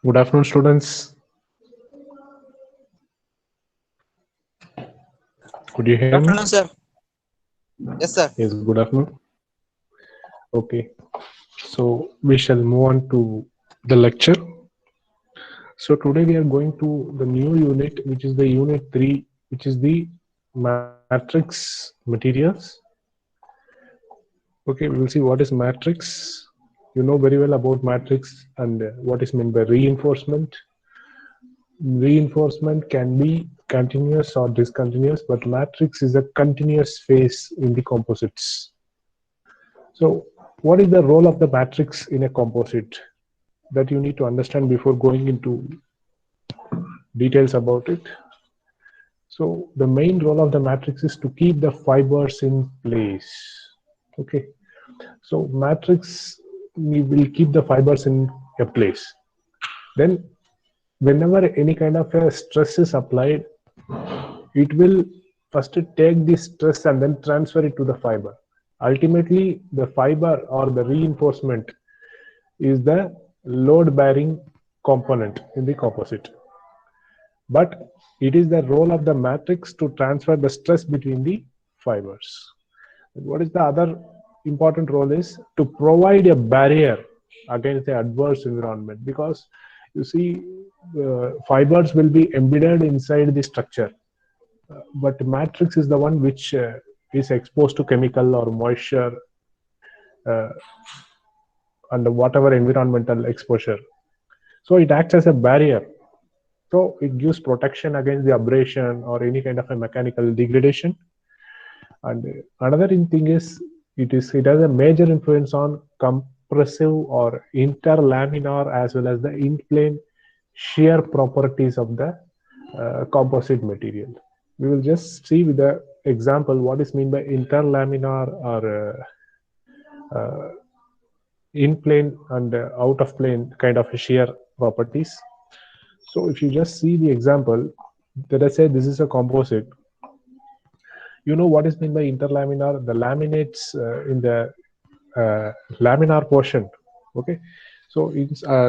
Good afternoon, students. Could you hear Good me? afternoon, sir. Yes, sir. Yes, good afternoon. Okay, so we shall move on to the lecture. So today we are going to the new unit, which is the unit 3, which is the matrix materials. Okay, we will see what is matrix. You know very well about matrix and what is meant by reinforcement. Reinforcement can be continuous or discontinuous, but matrix is a continuous phase in the composites. So what is the role of the matrix in a composite? That you need to understand before going into details about it. So the main role of the matrix is to keep the fibers in place. Okay, so matrix will keep the fibers in a place. Then whenever any kind of a stress is applied, it will first take the stress and then transfer it to the fiber. Ultimately, the fiber or the reinforcement is the load bearing component in the composite. But it is the role of the matrix to transfer the stress between the fibers. What is the other important role is to provide a barrier against the adverse environment, because you see fibers will be embedded inside the structure, but matrix is the one which is exposed to chemical or moisture uh, and whatever environmental exposure. So it acts as a barrier. So it gives protection against the abrasion or any kind of a mechanical degradation. And another thing is it has a major influence on compressive or interlaminar as well as the in-plane shear properties of the composite material. We will just see with the example what is meant by interlaminar or in plane and out of plane kind of shear properties. So if you just see the example, let us say this is a composite. You know what is meant by interlaminar? The laminates in the laminar portion. Okay, so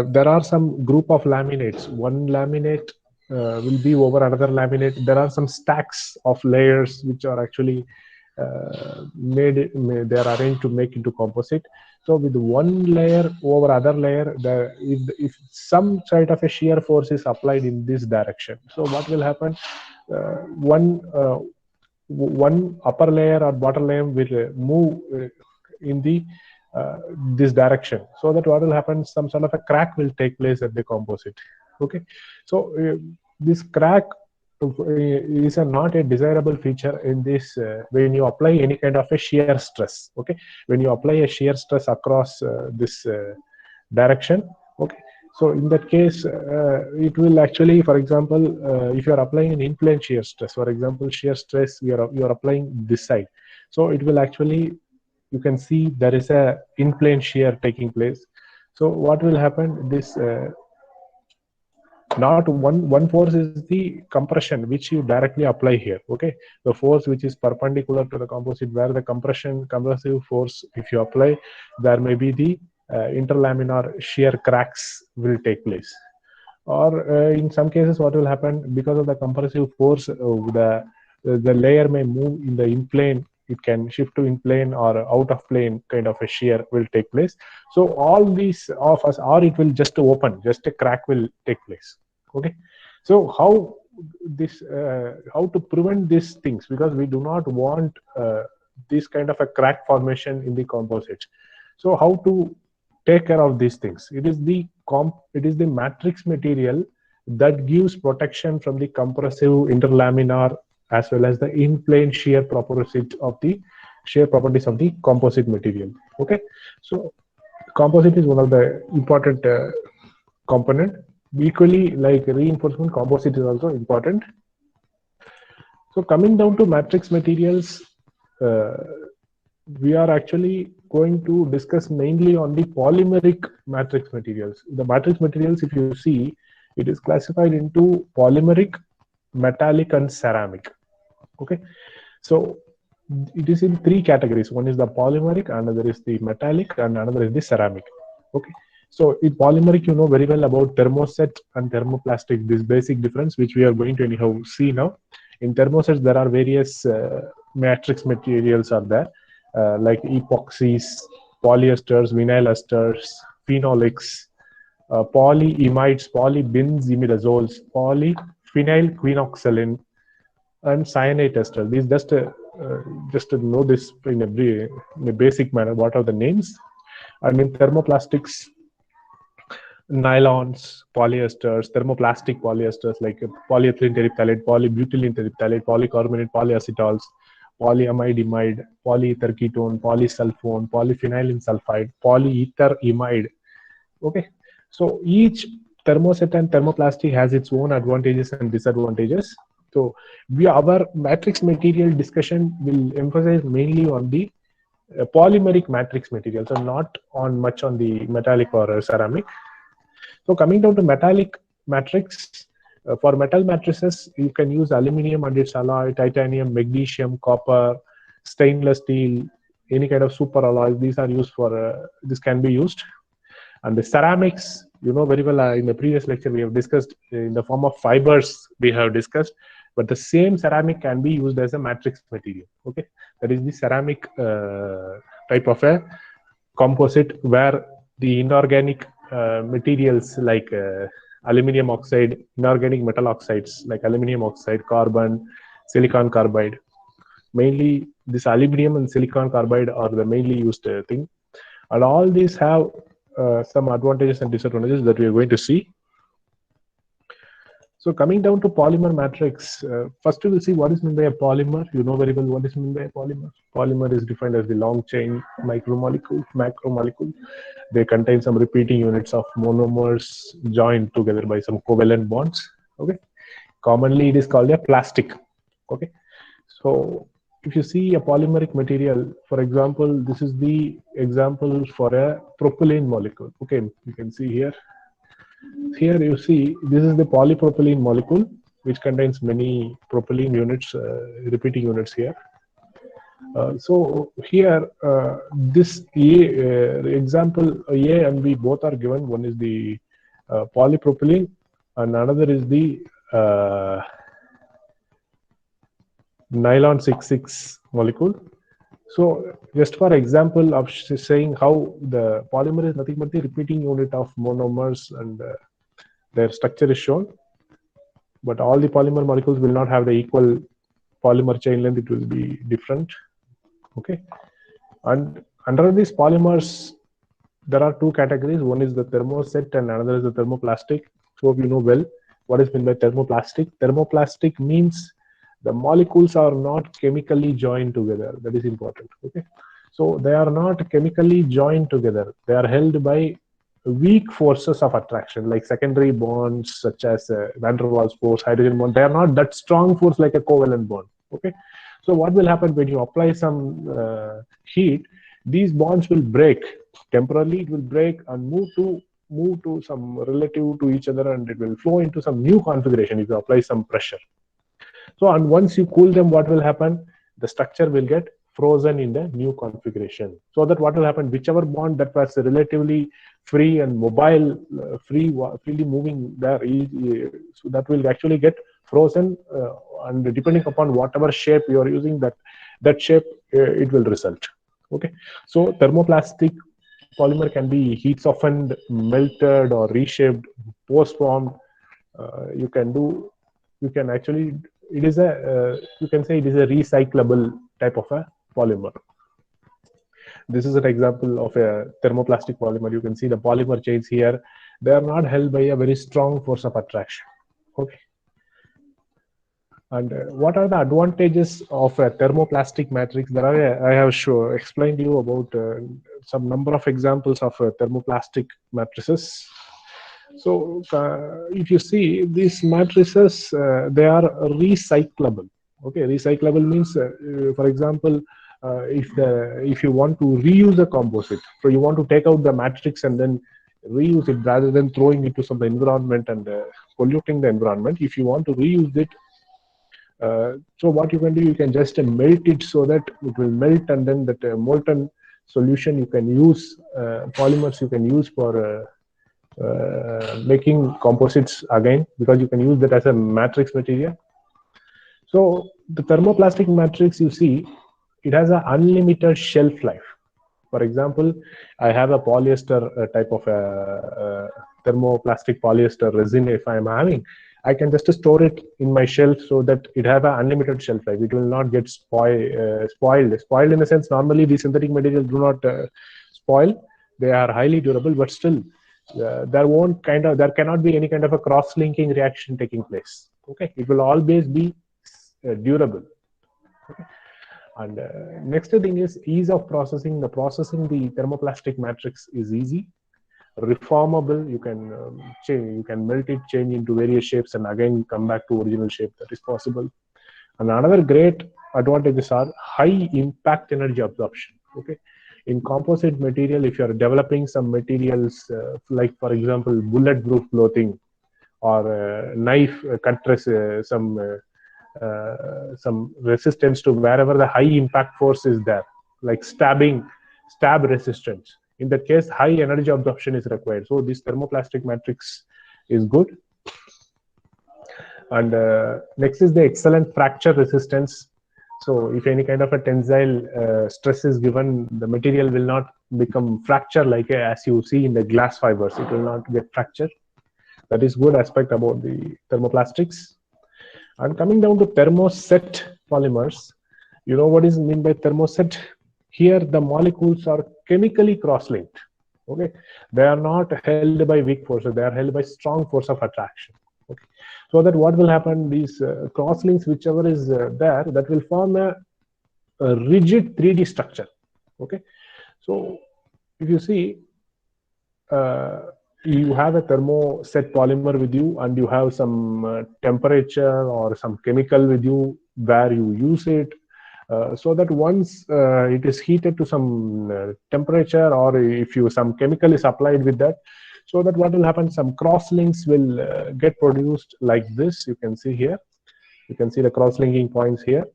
there are some group of laminates. One laminate will be over another laminate. There are some stacks of layers which are actually they are arranged to make into composite. So with one layer over other layer, if some sort of a shear force is applied in this direction, so what will happen? One upper layer or bottom layer will move in the this direction, so that what will happen, some sort of a crack will take place at the composite. Okay, so this crack is not a desirable feature in this when you apply any kind of a shear stress. Okay, when you apply a shear stress across this direction. Okay, so in that case it will actually, for example, if you are applying an in-plane shear stress, for example shear stress you are applying this side, so it will actually, you can see there is a in-plane shear taking place. So what will happen, this not one force is the compression which you directly apply here. Okay, the force which is perpendicular to the composite, where the compressive force if you apply, there may be the interlaminar shear cracks will take place. Or in some cases what will happen, because of the compressive force the layer may move in the in plane, it can shift to in plane or out of plane kind of a shear will take place. So all these of us, or it will just open, just a crack will take place. Okay, so how to prevent these things, because we do not want this kind of a crack formation in the composite. So how to take care of these things? It is the matrix material that gives protection from the compressive, interlaminar as well as the in-plane shear properties of the composite material. Okay, so composite is one of the important component. Equally, like reinforcement, composite is also important. So coming down to matrix materials, uh, we are actually going to discuss mainly on the polymeric matrix materials. The matrix materials, if you see, it is classified into polymeric, metallic, and ceramic. Okay, so it is in three categories. One is the polymeric, another is the metallic, and another is the ceramic. Okay, So in polymeric, you know very well about thermoset and thermoplastic, this basic difference, which we are going to anyhow see now. In thermosets, there are various matrix materials are there, like epoxies, polyesters, vinyl esters, phenolics, polyimides, polybenzimidazoles, polyphenylquinoxylin, and cyanate ester. These just to know this in a basic manner. What are the names? And in thermoplastics, nylons, polyesters, thermoplastic polyesters like polyethylene terephthalate, polybutylene terephthalate, polycarbonate, polyacetols, polyamide imide, polyether ketone, polysulfone, polyphenylene sulfide, polyether imide. Okay, so each thermoset and thermoplastic has its own advantages and disadvantages. So our matrix material discussion will emphasize mainly on the polymeric matrix materials and not on much on the metallic or ceramic. So coming down to metallic matrix, for metal matrices, you can use aluminum and its alloy, titanium, magnesium, copper, stainless steel, any kind of super alloys. These are used for, this can be used. And the ceramics, you know very well, in the previous lecture, we have discussed in the form of fibers, we have discussed, but the same ceramic can be used as a matrix material. Okay, that is the ceramic type of a composite where the inorganic materials like aluminum oxide, inorganic metal oxides like aluminum oxide, carbon, silicon carbide. Mainly this aluminum and silicon carbide are the mainly used thing. And all these have some advantages and disadvantages that we are going to see. So coming down to polymer matrix, first we will see what is meant by a polymer. You know very well what is meant by a polymer. Polymer is defined as the long chain macromolecule. They contain some repeating units of monomers joined together by some covalent bonds. Okay, commonly it is called a plastic. Okay, so if you see a polymeric material, for example, this is the example for a propylene molecule. Okay, you can see here. Here you see this is the polypropylene molecule, which contains many propylene units, repeating units here. So here, this example A and B both are given. One is the polypropylene, and another is the nylon 6,6 molecule. So just for example of saying how the polymer is nothing but the repeating unit of monomers, and their structure is shown, but all the polymer molecules will not have the equal polymer chain length. It will be different. Okay, and under these polymers there are two categories. One is the thermoset and another is the thermoplastic. So you know well what is meant by thermoplastic. Thermoplastic means the molecules are not chemically joined together. That is important. Okay, so they are not chemically joined together. They are held by weak forces of attraction, like secondary bonds such as van der Waals force, hydrogen bond. They are not that strong force like a covalent bond. Okay, so what will happen when you apply some heat? These bonds will break temporarily. It will break and move to some relative to each other, and it will flow into some new configuration if you apply some pressure. So, and once you cool them, what will happen? The structure will get frozen in the new configuration. So that what will happen? Whichever bond that was relatively free and mobile, freely moving there, so that will actually get frozen, and depending upon whatever shape you are using, that shape it will result. Okay, so thermoplastic polymer can be heat softened, melted, or reshaped, post formed. You can actually, it is a you can say it is a recyclable type of a polymer. This is an example of a thermoplastic polymer. You can see the polymer chains here. They are not held by a very strong force of attraction. Okay. And what are the advantages of a thermoplastic matrix? There are, I have explained you about some number of examples of thermoplastic matrices. So if you see these matrices, they are recyclable. Okay, recyclable means, for example, if you want to reuse a composite, so you want to take out the matrix and then reuse it rather than throwing it to some environment and polluting the environment. If you want to reuse it, so what you can do, you can just melt it so that it will melt, and then that molten solution you can use, polymers you can use for making composites again, because you can use that as a matrix material. So the thermoplastic matrix, you see, it has an unlimited shelf life. For example, I have a polyester type of a thermoplastic polyester resin. If I am having, I can just store it in my shelf so that it have an unlimited shelf life. It will not get spoiled. Spoiled in the sense, normally these synthetic materials do not spoil. They are highly durable, but still there cannot be any kind of a cross-linking reaction taking place. Okay, it will always be durable. Okay. And next thing is ease of processing. The thermoplastic matrix is easy, reformable. You can change, you can melt it, change into various shapes, and again come back to original shape. That is possible. And another great advantages are high impact energy absorption. Okay, in composite material, if you are developing some materials like, for example, bulletproof clothing or knife some resistance to wherever the high impact force is there, like stab resistance. In that case, high energy absorption is required. So this thermoplastic matrix is good. And next is the excellent fracture resistance. So if any kind of a tensile stress is given, the material will not become fracture like as you see in the glass fibers. It will not get fractured. That is good aspect about the thermoplastics. And coming down to thermoset polymers, you know what is meant by thermoset? Here the molecules are chemically cross-linked. Okay, they are not held by weak forces, they are held by strong force of attraction. Okay, so that what will happen, these cross-links, whichever is there, that will form a rigid 3D structure. Okay, so if you see, you have a thermoset polymer with you, and you have some temperature or some chemical with you where you use it, so that once it is heated to some temperature, or if some chemical is applied with that, so that what will happen, some cross links will get produced like this. You can see here, you can see the cross linking points here,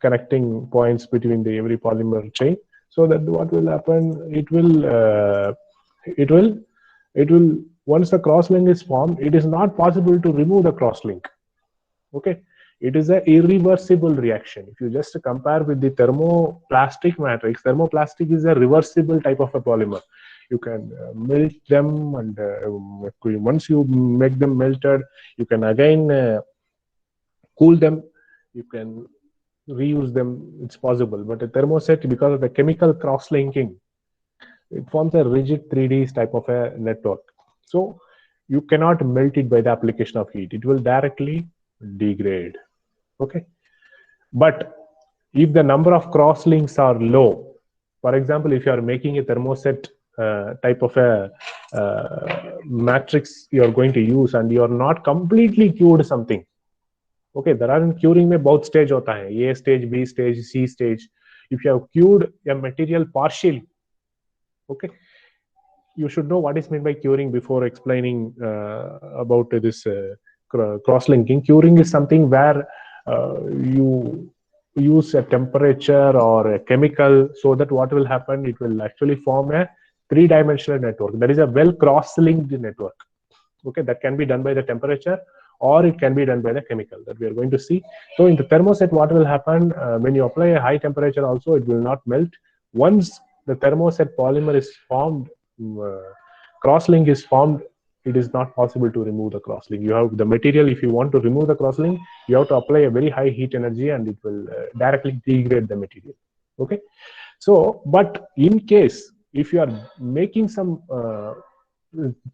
connecting points between the every polymer chain. So that what will happen, it will once the cross link is formed, it is not possible to remove the cross link. Okay, it is an irreversible reaction. If you just compare with the thermoplastic matrix, thermoplastic is a reversible type of a polymer. You can melt them, and once you make them melted, you can again cool them, you can reuse them. It's possible. But a thermoset, because of the chemical cross-linking, it forms a rigid 3D type of a network. So you cannot melt it by the application of heat. It will directly degrade. Okay. But if the number of cross links are low, for example, if you are making a thermoset type of a matrix you are going to use, and you are not completely cured something. Okay, there are in curing में बहुत stage होता है, A stage, B stage, C stage. If you have cured a material partially, okay, you should know what is meant by curing before explaining about this cross-linking. Curing is something where you use a temperature or a chemical, so that what will happen, it will actually form a three-dimensional network. That is a well cross-linked network. Okay, that can be done by the temperature, or it can be done by the chemical that we are going to see. So in the thermoset, what will happen, when you apply a high temperature also, it will not melt. Once the thermoset polymer is formed, crosslink is formed, it is not possible to remove the crosslink. You have the material, if you want to remove the crosslink, you have to apply a very high heat energy, and it will directly degrade the material. Okay, so but in case if you are making some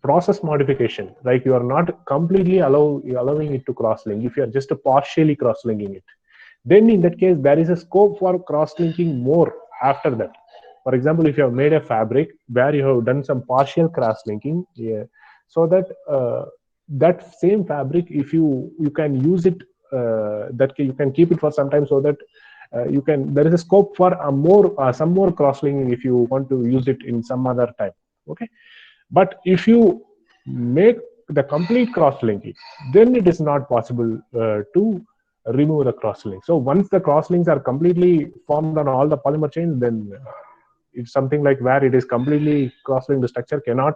process modification, like you are not completely allowing it to cross-link, if you are just partially cross-linking it, then in that case there is a scope for cross-linking more after that. For example, if you have made a fabric where you have done some partial cross-linking, so that that same fabric, if you can use it, that you can keep it for some time, so that you can, there is a scope for some more cross-linking if you want to use it in some other time. Okay, but if you make the complete cross-linking, then it is not possible to remove the cross-link. So once the cross-links are completely formed on all the polymer chains, then it's something like where it is completely cross-linked, the structure cannot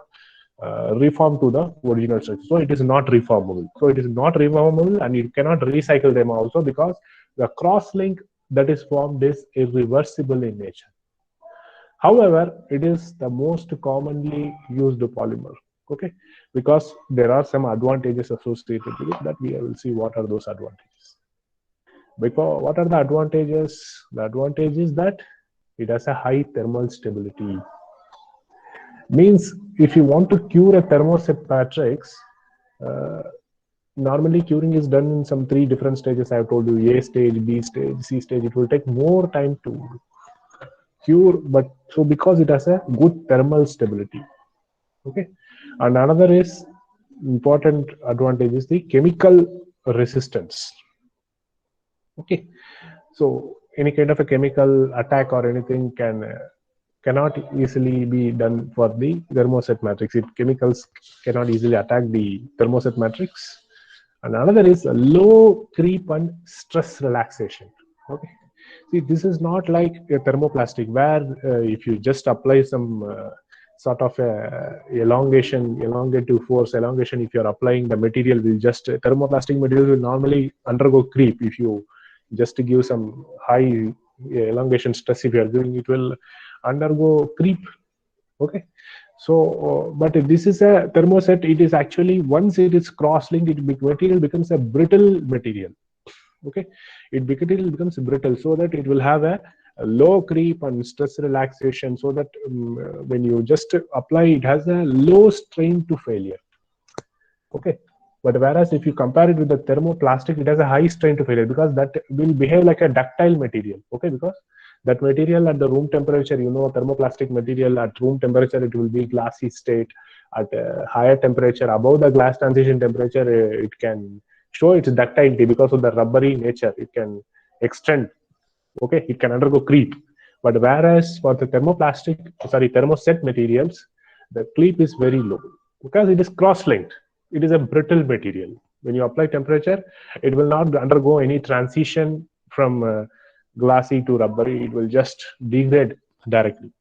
reformed to the original structure. So it is not reformable. So it is not reformable, and you cannot recycle them also, because the cross link that is formed is irreversible in nature. However, it is the most commonly used polymer. Okay, because there are some advantages associated with it that we will see what are those advantages. Because what are the advantages? The advantage is that it has a high thermal stability. Means if you want to cure a thermoset matrix, normally curing is done in some 3 different stages. I have told you: A stage, B stage, C stage. It will take more time to cure, but so because it has a good thermal stability. Okay, and another is important advantage is the chemical resistance. Okay, so any kind of a chemical attack or anything cannot easily be done for the thermoset matrix. Chemicals cannot easily attack the thermoset matrix. And another is a low creep and stress relaxation. Okay, see, this is not like a thermoplastic where if you just apply some sort of elongative force, elongation, if you're applying, the material will just, thermoplastic material will normally undergo creep. If you just give some high elongation stress, if you are doing, it will undergo creep. Okay, so but if this is a thermoset, it is actually, once it is cross-linked, material becomes a brittle material. Okay, material becomes brittle, so that it will have a low creep and stress relaxation, so that when you just apply, it has a low strain to failure. Okay, but whereas if you compare it with the thermoplastic, it has a high strain to failure, because that will behave like a ductile material. Okay, because that material at the room temperature, thermoplastic material at room temperature, it will be glassy state. At a higher temperature, above the glass transition temperature, it can show its ductility because of the rubbery nature. It can extend. Okay, it can undergo creep. But whereas for the thermoset materials, the creep is very low because it is cross-linked. It is a brittle material. When you apply temperature, it will not undergo any transition from glassy to rubbery. It will just degrade directly.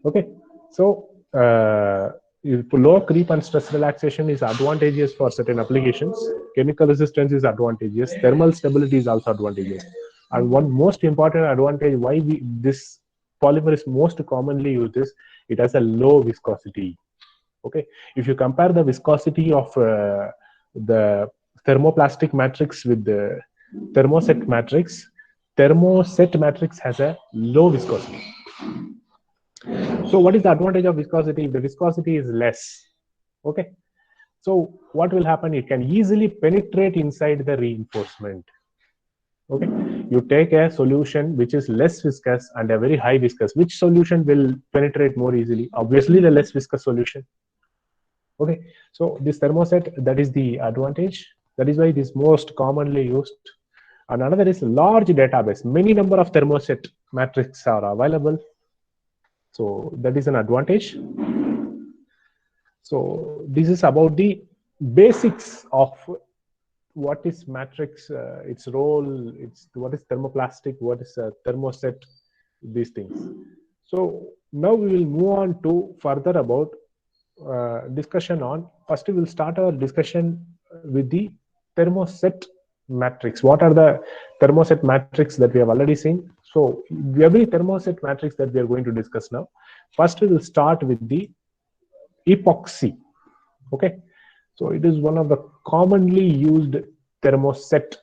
Okay, so low creep and stress relaxation is advantageous for certain applications. Chemical resistance is advantageous. Thermal stability is also advantageous. And one most important advantage why this polymer is most commonly used is it has a low viscosity. Okay, if you compare the viscosity of the thermoplastic matrix with the thermoset matrix has a low viscosity. So what is the advantage of viscosity? If the viscosity is less, okay, so what will happen? It can easily penetrate inside the reinforcement. Okay, you take a solution which is less viscous and a very high viscous. Which solution will penetrate more easily? Obviously, the less viscous solution. Okay, so this thermoset, that is the advantage. That is why it is most commonly used. And another is large database. Many number of thermoset matrices are available. So that is an advantage. So this is about the basics of what is matrix, its role, what is thermoplastic, what is a thermoset, these things. So now we will move on to further about discussion on, first we will start our discussion with the thermoset matrix. What are the thermoset matrix that we have already seen? So every thermoset matrix that we are going to discuss now, first we will start with the epoxy. Okay, so it is one of the commonly used thermoset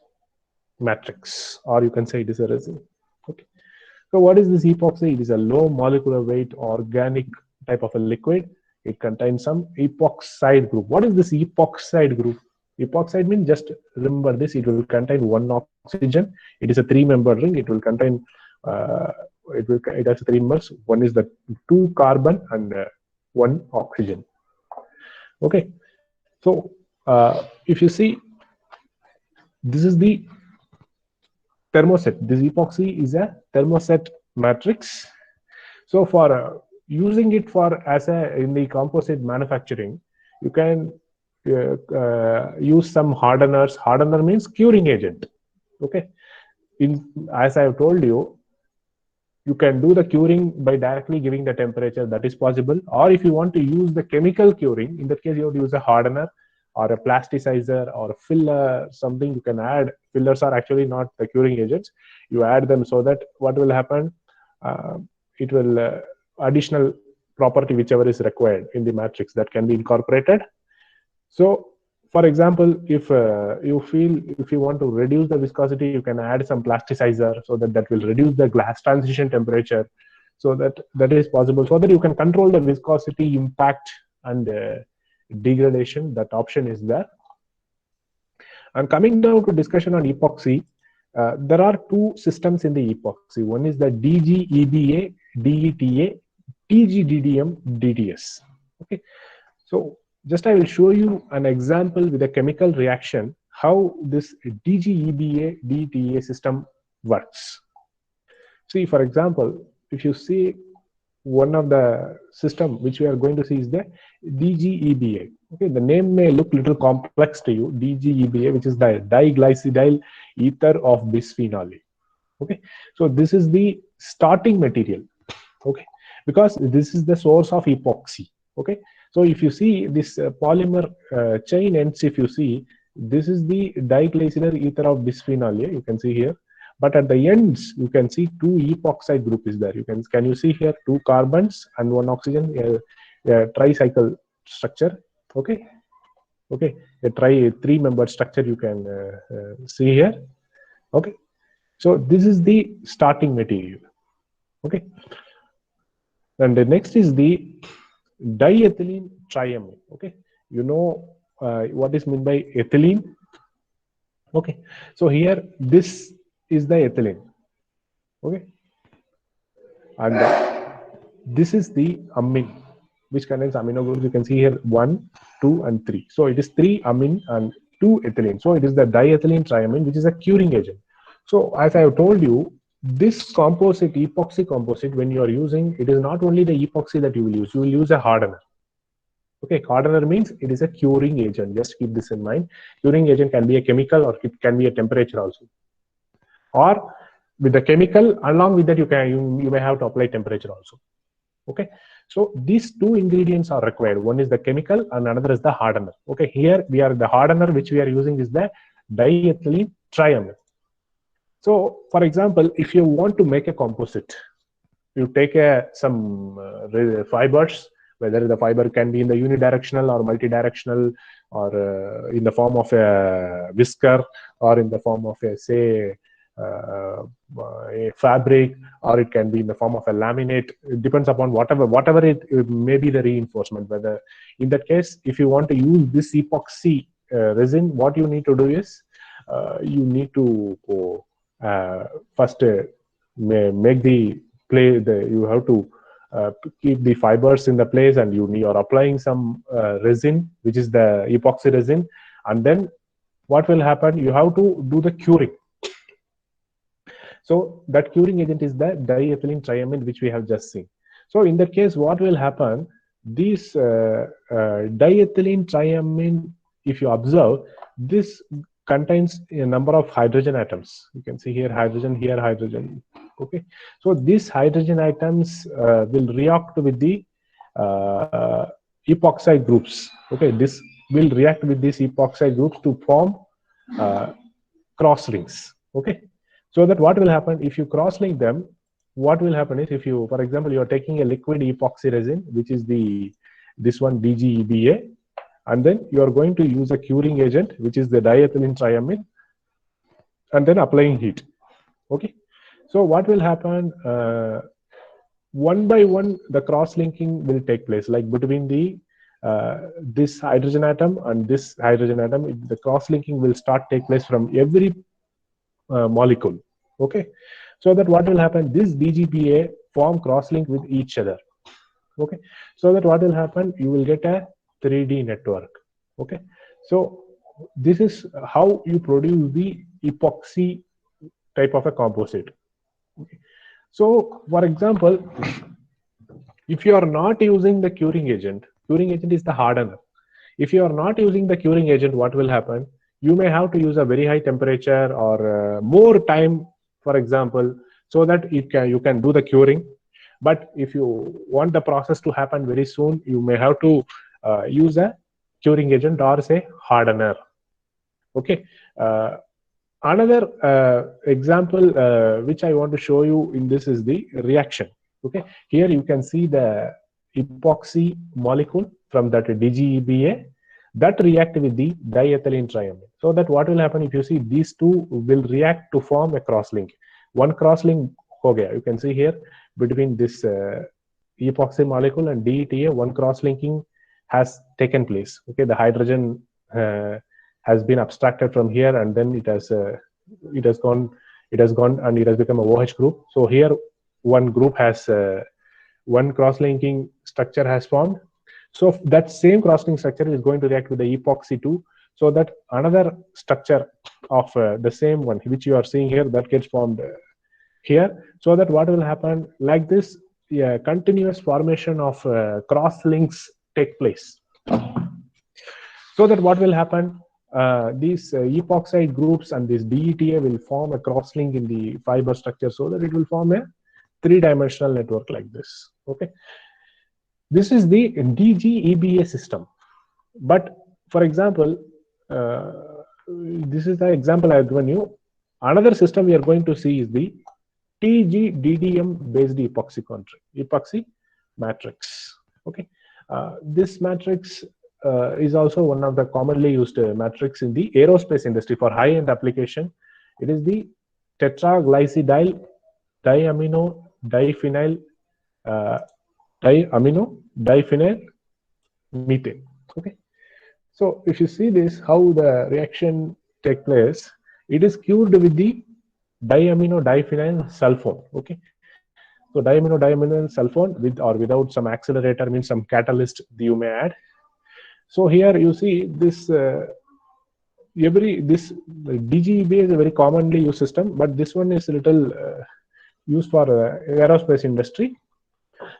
matrix, or you can say it is a resin. Okay, so what is this epoxy? It is a low molecular weight organic type of a liquid. It contains some epoxide group. What is this epoxide group? Epoxide means, just remember this, it will contain one oxygen. It is a 3-membered ring. It will contain it has 3 members. One is the 2 carbon and 1 oxygen. Okay, so if you see, this is the thermoset. This epoxy is a thermoset matrix. So for using it for in the composite manufacturing, you can use some hardeners. Hardener means curing agent. Okay, as I have told you, you can do the curing by directly giving the temperature, that is possible. Or if you want to use the chemical curing, in that case you have to use a hardener or a plasticizer or a filler, something you can add. Fillers are actually not the curing agents. You add them so that what will happen, it will additional property whichever is required in the matrix that can be incorporated. So for example, if you want to reduce the viscosity, you can add some plasticizer so that that will reduce the glass transition temperature, so that is possible, so that you can control the viscosity impact and degradation. That option is there. And coming down to discussion on epoxy, there are two systems in the epoxy. One is the DGEBA, DETA, TGDDM, DDS. Okay, so just I will show you an example with a chemical reaction how this DGEBA, DETA system works. See, for example, if you see one of the system which we are going to see is the DGEBA. Okay, the name may look little complex to you. DGEBA, which is the diglycidyl ether of bisphenol A. Okay, so this is the starting material. Okay, because this is the source of epoxy. Okay, so if you see this polymer chain ends, if you see, this is the diglycidyl ether of bisphenol A. You can see here. But at the ends, you can see two epoxide group is there. Can you see here two carbons and one oxygen, a tricycle structure. Okay, a three-membered structure you can see here. Okay, so this is the starting material. Okay, and the next is the diethylene triamine. Okay, you know what is meant by ethylene. Okay, so here this is the ethylene. Okay, and this is the amine which contains amino groups. You can see here 1, 2, and 3. So it is 3 amine and 2 ethylene. So it is the diethylene triamine, which is a curing agent. So as I have told you, this composite, epoxy composite, when you are using, it is not only the epoxy that you will use a hardener. Okay, hardener means it is a curing agent. Just keep this in mind. Curing agent can be a chemical or it can be a temperature also. Or with the chemical, along with that, you may have to apply temperature also. Okay, so these two ingredients are required. One is the chemical and another is the hardener. Okay, here we are, the hardener which we are using is the diethylene triamine. So for example, if you want to make a composite, you take some fibers, whether the fiber can be in the unidirectional or multidirectional, or in the form of a whisker, or in the form of a, say, a fabric, or it can be in the form of a laminate. It depends upon whatever it may be the reinforcement. Whether in that case, if you want to use this epoxy resin, what you need to do is you need to first make the play. You have to keep the fibers in the place, and you are applying some resin, which is the epoxy resin, and then what will happen? You have to do the curing. So that curing agent is the diethylene triamine, which we have just seen. So in that case, what will happen? This diethylene triamine, if you observe, this contains a number of hydrogen atoms. You can see here hydrogen, here hydrogen. Okay, so these hydrogen atoms will react with the epoxide groups. Okay, this will react with these epoxide groups to form cross links. Okay, so that what will happen if you cross link them? What will happen is, if you, for example, you are taking a liquid epoxy resin, which is this one DGEBA, and then you are going to use a curing agent, which is the diethylene triamine, and then applying heat. Okay, so what will happen? One by one, the cross linking will take place, like between the this hydrogen atom and this hydrogen atom. The cross linking will take place from every molecule. Okay, so that what will happen? This DGBA form cross link with each other. Okay, so that what will happen? You will get a 3D network. Okay, so this is how you produce the epoxy type of a composite. Okay. So for example, if you are not using the curing agent is the hardener. If you are not using the curing agent, what will happen? You may have to use a very high temperature or more time. For example, so that you can do the curing. But if you want the process to happen very soon, you may have to use a curing agent or say hardener. Okay. Another example which I want to show you in this is the reaction. Okay, here you can see the epoxy molecule from that DGEBA that react with the diethylene triamine. So that what will happen, if you see, these two will react to form a crosslink. One crosslink ho gaya. You can see here between this epoxy molecule and DETA, one cross-linking has taken place. Okay, the hydrogen has been abstracted from here, and then it has gone and it has become a OH group. So here one group has one cross-linking structure has formed. So that same cross-linking structure is going to react with the epoxy too, so that another structure of the same one which you are seeing here, that gets formed here. So that what will happen, like this, continuous formation of cross links take place. So that what will happen, these epoxide groups and this DETA will form a cross link in the fiber structure, so that it will form a three-dimensional network like this. Okay, this is the DGEBA system. But for example, this is the example I have given you. Another system we are going to see is the TGDDM based epoxy matrix. Okay, this matrix is also one of the commonly used matrix in the aerospace industry for high-end application. It is the tetraglycidyl diamino diphenyl methane. Okay, so if you see this, how the reaction take place, it is cured with the diamino diphenyl sulfone. Okay, so diamino diphenyl sulfone with or without some accelerator, means some catalyst you may add. So here you see this this DGEBA is a very commonly used system, but this one is a little used for aerospace industry.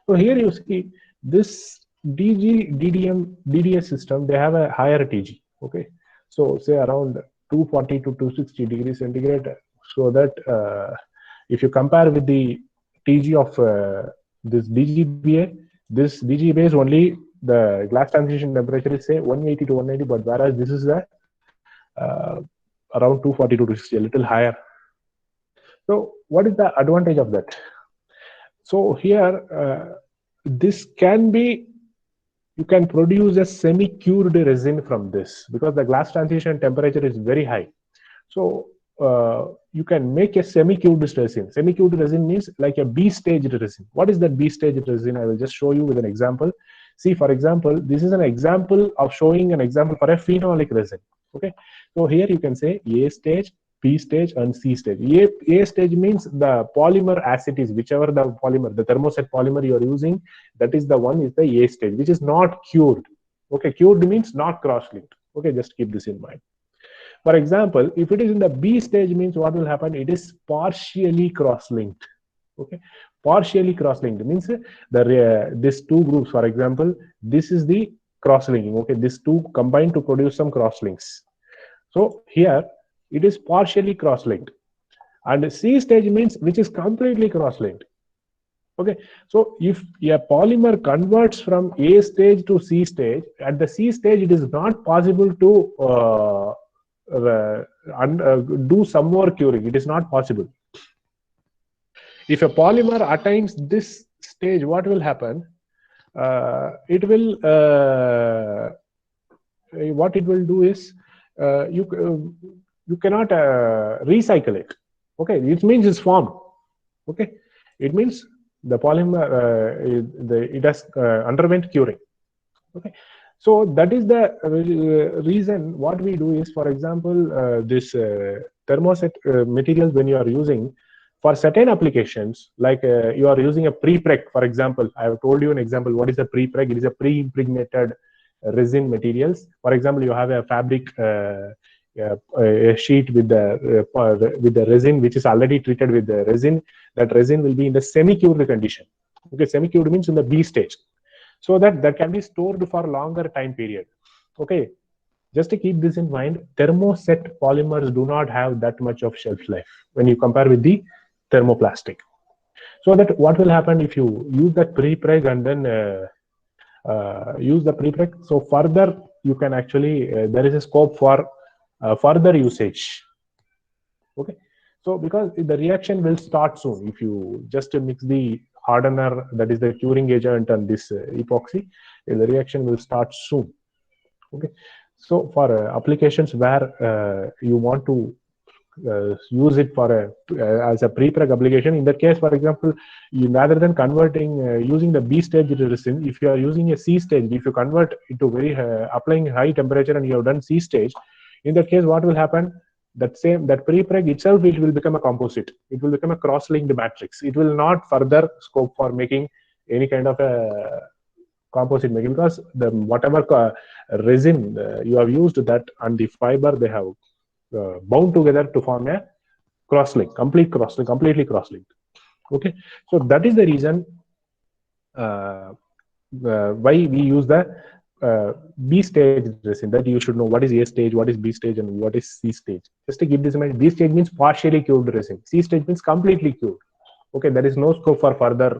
So here you see this DDS system, they have a higher TG. Okay, so say around 240 to 260 degrees centigrade. So that if you compare with the TG of this DGEBA is only the glass transition temperature is say 180 to 190, but whereas this is the around 240 to 260, a little higher. So what is the advantage of that? So here this can be, you can produce a semi-cured resin from this, because the glass transition temperature is very high. So you can make a semi-cured resin. Semi-cured resin means like a B-staged resin. What is that B-staged resin? I will just show you with an example. See, for example, this is an example of showing an example for a phenolic resin. Okay, so here you can say A stage, B stage, and C stage. A stage means the polymer as it is, whichever the polymer, the thermoset polymer you are using, that is the one is the A stage, which is not cured. Okay, cured means not cross-linked. Okay, just keep this in mind. For example, if it is in the B stage, means what will happen? It is partially cross-linked. Okay, partially cross-linked means these two groups, for example, this is the cross-linking. Okay, these two combine to produce some cross-links. So here it is partially cross-linked, and C stage means which is completely cross-linked. Okay, so if a polymer converts from A stage to C stage, at the C stage it is not possible to do some more curing. It is not possible. If a polymer attains this stage, what will happen? It will what it will do is you cannot recycle it. Okay, it means it's formed. Okay, it means the polymer it has underwent curing. Okay, so that is the reason what we do is, for example, this thermoset materials, when you are using for certain applications, like you are using a pre-preg, for example, I have told you an example. What is a pre-preg? It is a pre-impregnated resin materials. For example, you have a fabric a sheet with the resin which is already treated with the resin. That resin will be in the semi-cured condition. Okay, semi-cured means in the B stage, so that can be stored for longer time period. Okay, just to keep this in mind, thermoset polymers do not have that much of shelf life when you compare with the thermoplastic. So that what will happen if you use that prepreg and then use the prepreg, so further you can actually there is a scope for further usage. Okay, so because the reaction will start soon if you just mix the hardener, that is the curing agent, and this epoxy, the reaction will start soon. Okay, so for applications where you want to use it for as a pre-preg application, in that case, for example, you, rather than converting using the B stage resin, if you are using a C stage, if you convert it to very applying high temperature and you have done C stage, in that case what will happen, that pre-preg itself, it will become a composite, it will become a cross-linked matrix, it will not further scope for making any kind of a composite making, because the whatever resin you have used, that and the fiber, they have bound together to form a cross-link, completely cross-linked. Okay, so that is the reason why we use the B stage resin, that you should know what is A stage, what is B stage, and what is C stage. Just to keep this in mind, B stage means partially cured resin, C stage means completely cured. Okay, there is no scope for further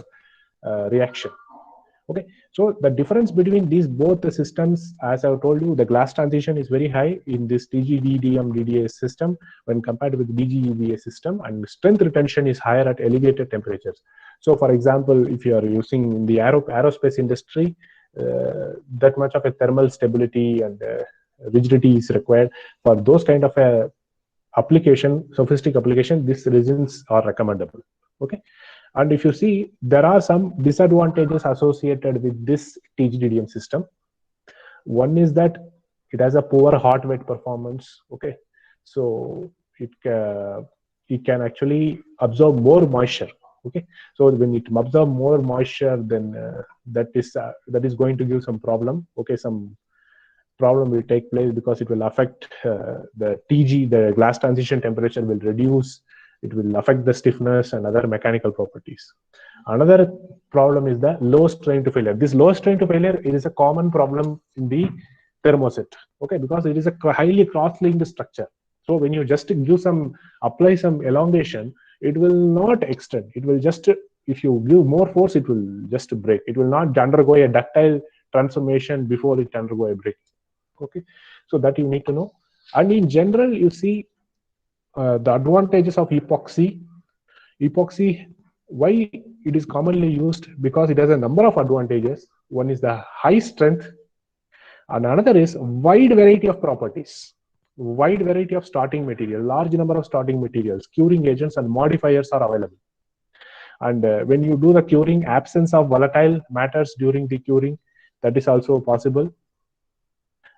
reaction. Okay, so the difference between these both the systems, as I've told you, the glass transition is very high in this TGDDM DDA system when compared with DGUVA system, and strength retention is higher at elevated temperatures. So for example, if you are using in the aerospace industry, that much of a thermal stability and rigidity is required. For those kind of a application, sophisticated application, these resins are recommendable. Okay, and if you see, there are some disadvantages associated with this TGDDM system. One is that it has a poor hot wet performance. Okay, so it can actually absorb more moisture. Okay, so when it absorbs more moisture, then that is going to give some problem. Okay, some problem will take place because it will affect the TG, the glass transition temperature will reduce. It will affect the stiffness and other mechanical properties. Another problem is the low strain to failure. This low strain to failure, it is a common problem in the thermoset. Okay, because it is a highly cross-linked structure. So when you just apply some elongation, it will not extend. It will just, if you give more force, it will just break. It will not undergo a ductile transformation before it undergo a break. Okay, so that you need to know. And in general, you see the advantages of epoxy. Epoxy, why it is commonly used? Because it has a number of advantages. One is the high strength, and another is wide variety of properties, wide variety of starting material, large number of starting materials, curing agents and modifiers are available. And when you do the curing, absence of volatile matters during the curing, that is also possible.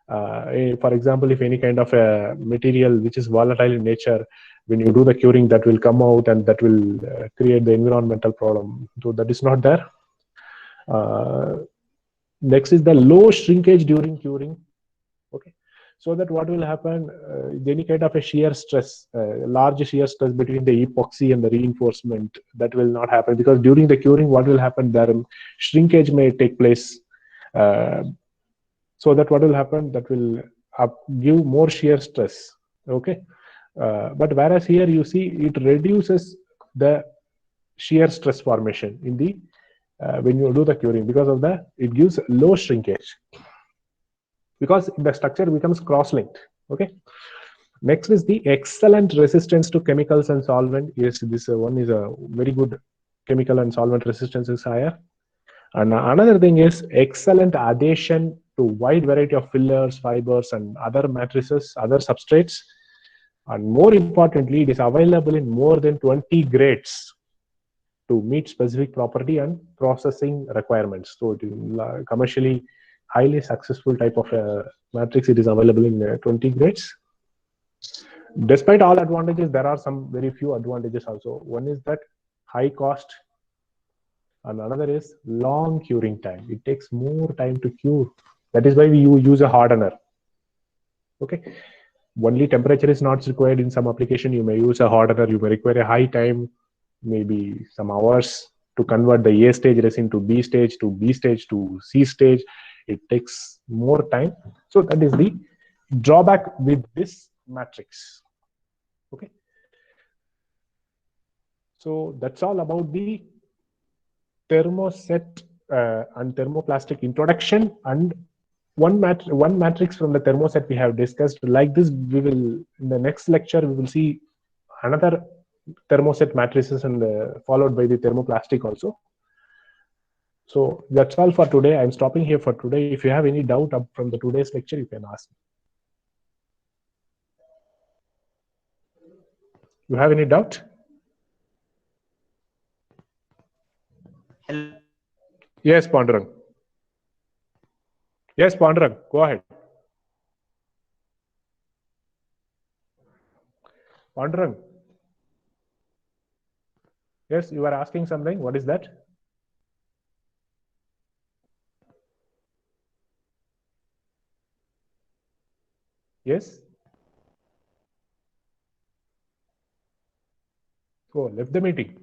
For example, if any kind of a material which is volatile in nature, when you do the curing, that will come out and that will create the environmental problem. So that is not there. Next is the low shrinkage during curing. Okay, so that what will happen, any kind of a shear stress, large shear stress between the epoxy and the reinforcement, that will not happen, because during the curing, what will happen, there shrinkage may take place. So that what will happen, that will give more shear stress. Okay, but whereas here you see it reduces the shear stress formation in the when you do the curing, because of the, it gives low shrinkage, because the structure becomes cross-linked. Okay, next is the excellent resistance to chemicals and solvent. Yes, this one is a very good, chemical and solvent resistance is higher. And another thing is excellent adhesion to wide variety of fillers, fibers, and other matrices, other substrates. And more importantly, it is available in more than 20 grades to meet specific property and processing requirements. So it is commercially highly successful type of matrix. It is available in 20 grades. Despite all advantages, there are some very few advantages also. One is that high cost, and another is long curing time. It takes more time to cure. That is why we use a hardener. Okay, only temperature is not required. In some application, you may use a hardener. You may require a high time, maybe some hours, to convert the A stage resin to B stage, to B stage to C stage. It takes more time. So that is the drawback with this matrix. Okay, So that's all about the thermoset and thermoplastic introduction, and one matrix from the thermoset we have discussed. Like this, we will in the next lecture we will see another thermoset matrices and followed by the thermoplastic also. So that's all for today. I'm stopping here for today. If you have any doubt up from the today's lecture, you can ask. You have any doubt? Hello. Yes, Pandurang. Yes, Pandurang, go ahead. Pandurang. Yes, you are asking something. What is that? Yes. So left the meeting.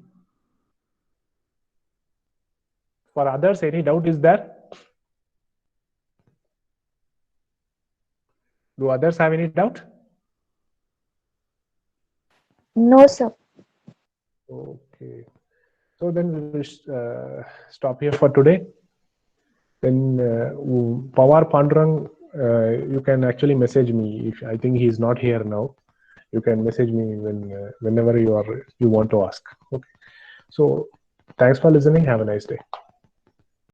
For others, any doubt is there? Do others have any doubt? No, sir. Okay. So then we will stop here for today. Then Pawar Pandurang, you can actually message me. If I think he is not here now, you can message me whenever you want to ask. Okay. So thanks for listening. Have a nice day.